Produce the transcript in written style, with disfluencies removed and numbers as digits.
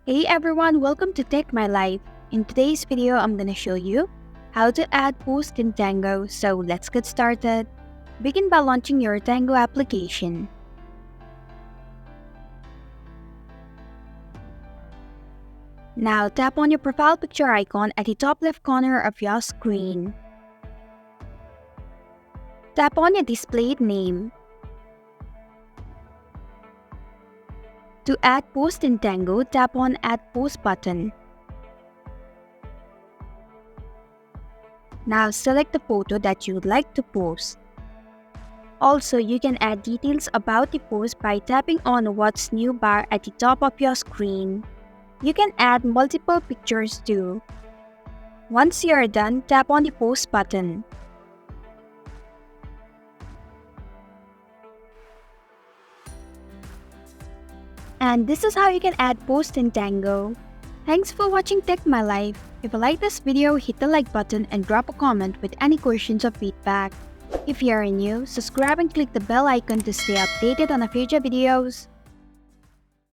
Hey everyone, welcome to Tech My Life. In today's video, I'm gonna show you how to add post in Tango. So let's get started. Begin by launching your Tango application. Now tap on your profile picture icon at the top left corner of your screen. Tap on your displayed name. To add post in Tango, tap on Add Post button. Now select the photo that you would like to post. Also, you can add details about the post by tapping on What's New bar at the top of your screen. You can add multiple pictures too. Once you are done, tap on the Post button. And this is how you can add post in Tango. Thanks for watching Tech My Life. If you like this video, hit the like button and drop a comment with any questions or feedback. If you are new, subscribe and click the bell icon to stay updated on our future videos.